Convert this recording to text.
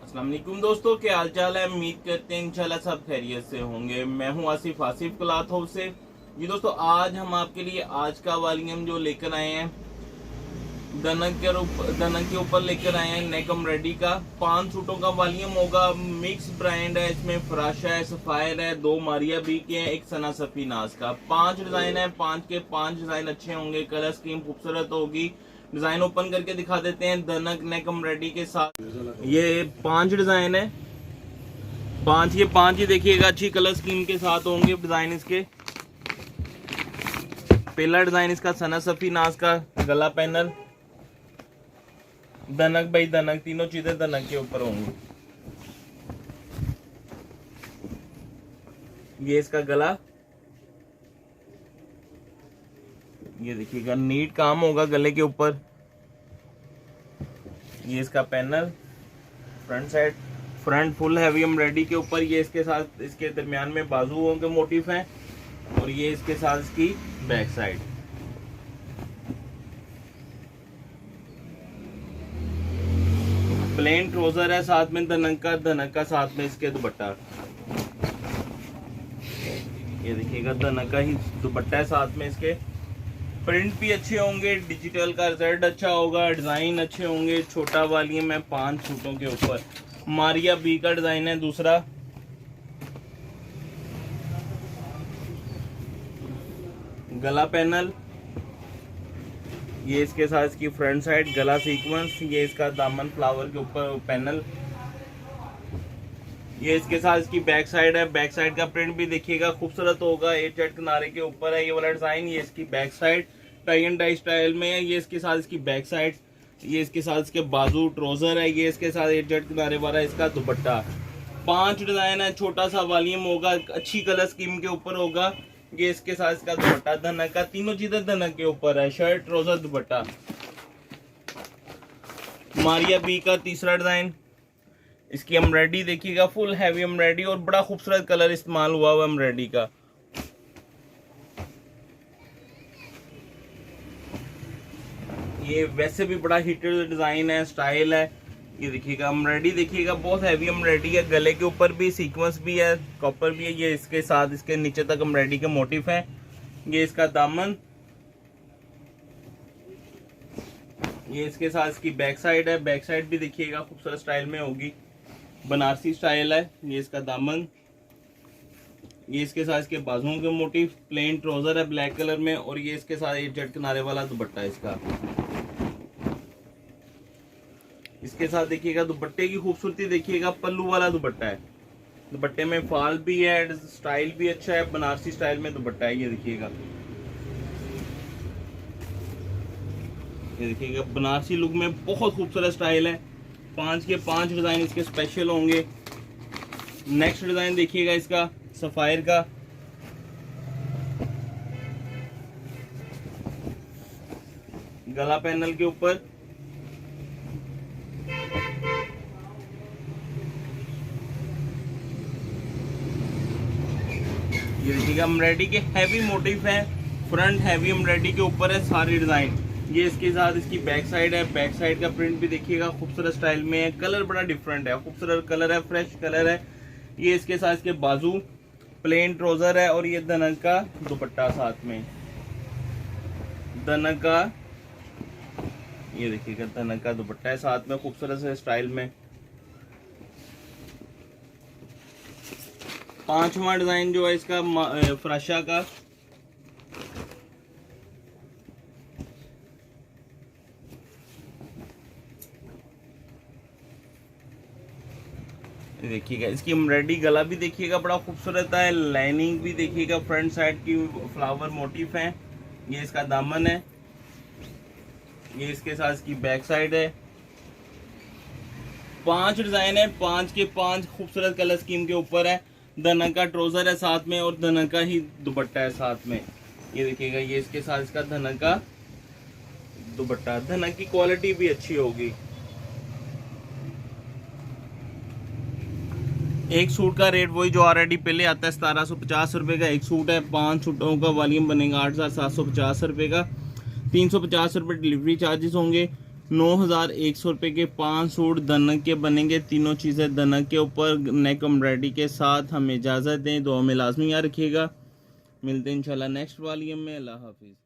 अस्सलाम वालेकुम दोस्तों, क्या हाल चाल है। उम्मीद करते हैं इंशाल्लाह सब खैरियत से होंगे। मैं हूं आसिफ क्लॉथ हाउस से। जी दोस्तों, आज हम आपके लिए आज का वॉल्यूम जो लेकर आए हैं दनक के ऊपर लेकर आए हैं नेक एम्ब्रॉयडरी का 5 सूटों का वॉल्यूम होगा। मिक्स ब्रांड है, इसमें फ्राशा है, सफायर है, 2 मारिया बी के हैं, एक सना सफी नाज का। 5 डिजाइन है, 5 के 5 डिजाइन अच्छे होंगे, कलर स्कीम खूबसूरत होगी। डिजाइन ओपन करके दिखा देते हैं दनक नेक एम्ब्रॉयडरी के साथ। ये 5 डिजाइन है, 5 ये 5 ही देखिएगा, अच्छी कलर स्कीम के साथ होंगे डिजाइन इसके। पहला डिजाइन इसका सना सफी नाज का गला पैनल, दनक बाई दनक, तीनों चीजें दनक के ऊपर होंगी। ये इसका गला, ये देखिएगा नीट काम होगा गले के ऊपर। ये इसका panel, front side, front full heavy embroidery के ऊपर। ये इसके साथ इसके दरमियान में बाजुओं के मोटिफ हैं, और ये इसके साथ इसकी बैक साइड। प्लेन ट्राउजर है, साथ में दनक का साथ में इसके दुपट्टा। ये देखिएगा दनक का ही दुपट्टा है साथ में इसके। प्रिंट भी अच्छे होंगे, डिजिटल का रिजल्ट अच्छा होगा, डिजाइन अच्छे होंगे। छोटा वॉल्यूम है 5 सूटों के ऊपर। मारिया बी का डिजाइन है दूसरा। गला पैनल, ये इसके साथ इसकी फ्रंट साइड गला सीक्वेंस। ये इसका दामन फ्लावर के ऊपर पैनल। ये इसके साथ इसकी बैक साइड है, बैक साइड का प्रिंट भी देखिएगा खूबसूरत होगा, ए चट किनारे के ऊपर है ये वाला डिजाइन। ये इसकी back side tie and dye style में है। ये इसके साथ इसकी बैक साइड, ये इसके साथ इसके बाजू ट्राउजर है। ये इसके साथ ए चट किनारे वाला इसका दुपट्टा। 5 डिजाइन है, छोटा सा वॉल्यूम होगा, अच्छी कलर स्कीम के ऊपर होगा। ये इसके साथ इसका दुपट्टा धनक का, तीनों चीजें धनक के ऊपर है, शर्ट ट्राउजर दुपट्टा। मारिया बी का तीसरा डिजाइन, इसकी एम्ब्रॉयडरी देखिएगा, फुल हैवी एम्ब्रॉयडरी और बड़ा खूबसूरत कलर इस्तेमाल हुआ हुआ एम्ब्रॉयडरी का। ये वैसे भी बड़ा हिटेड डिजाइन है, स्टाइल है। ये देखिएगा एम्ब्रॉयडरी देखिएगा, बहुत हैवी एम्ब्रॉयडरी है। गले के ऊपर भी सीक्वेंस भी है, कॉपर भी है। ये इसके साथ इसके नीचे तक एम्ब्रॉयडरी के मोटिफ है। ये इसका दामन, ये इसके साथ इसकी बैक साइड है, बैक साइड भी देखिएगा खूबसूरत स्टाइल में होगी, बनारसी स्टाइल है। ये इसका दामन, ये इसके साथ इसके बाजुओं के मोटिफ। प्लेन ट्राउजर है ब्लैक कलर में, और ये इसके साथ एक जट किनारे वाला दुपट्टा है इसका। इसके साथ देखिएगा दुपट्टे की खूबसूरती देखिएगा, पल्लू वाला दुपट्टा है, दुपट्टे में फॉल भी है, स्टाइल भी अच्छा है, बनारसी स्टाइल में दुपट्टा है। ये देखिएगा, ये देखिएगा बनारसी लुक में बहुत खूबसूरत स्टाइल है। 5 के 5 डिजाइन इसके स्पेशल होंगे। नेक्स्ट डिजाइन देखिएगा इसका सफायर का, गला पैनल के ऊपर। ये देखिएगा एम्ब्रॉयडरी के हैवी मोटिफ है, फ्रंट हैवी एम्ब्रॉयडरी के ऊपर है सारी डिजाइन। ये इसके साथ इसकी बैक साइड है, बैक साइड का प्रिंट भी देखिएगा खूबसूरत स्टाइल में है। कलर बड़ा डिफरेंट है, खूबसूरत कलर है, फ्रेश कलर है। ये इसके साथ इसके बाजू, प्लेन ट्राउजर है, और ये दनक का दुपट्टा साथ में। दनक का, ये देखिएगा दनक का दुपट्टा है साथ में खूबसूरत से स्टाइल में। 5वां डिजाइन जो है इसका फ्राशा का, देखिएगा इसकी एम्ब्रॉयडरी, गला भी देखिएगा बड़ा खूबसूरत है, लाइनिंग भी देखिएगा, फ्रंट साइड की फ्लावर मोटिफ है। ये इसका दामन है, ये इसके साथ इसकी बैक साइड है। 5 डिजाइन है, 5 के 5 खूबसूरत कलर स्कीम के ऊपर है। धनक का ट्राउजर है साथ में, और धनक का ही दुपट्टा है साथ में। ये देखिएगा, ये इसके साथ इसका धनक का दुपट्टा। धनक की क्वालिटी भी अच्छी होगी। एक सूट का रेट वही जो ऑलरेडी पहले आता है, 1750 रुपये का एक सूट है। 5 सूटों का वॉल्यूम बनेगा 8750 रुपये का। 350 रुपये डिलीवरी चार्जेस होंगे। 9,100 रुपये के 5 सूट दनक के बनेंगे। तीनों चीज़ें दनक के ऊपर नेक एम्ब्रॉयडरी के साथ। हमें इजाज़त दें, दुआ में लाजमी याद रखिएगा। मिलते हैं इंशाल्लाह नेक्स्ट वॉल्यूम में। अल्लाह हाफिज़।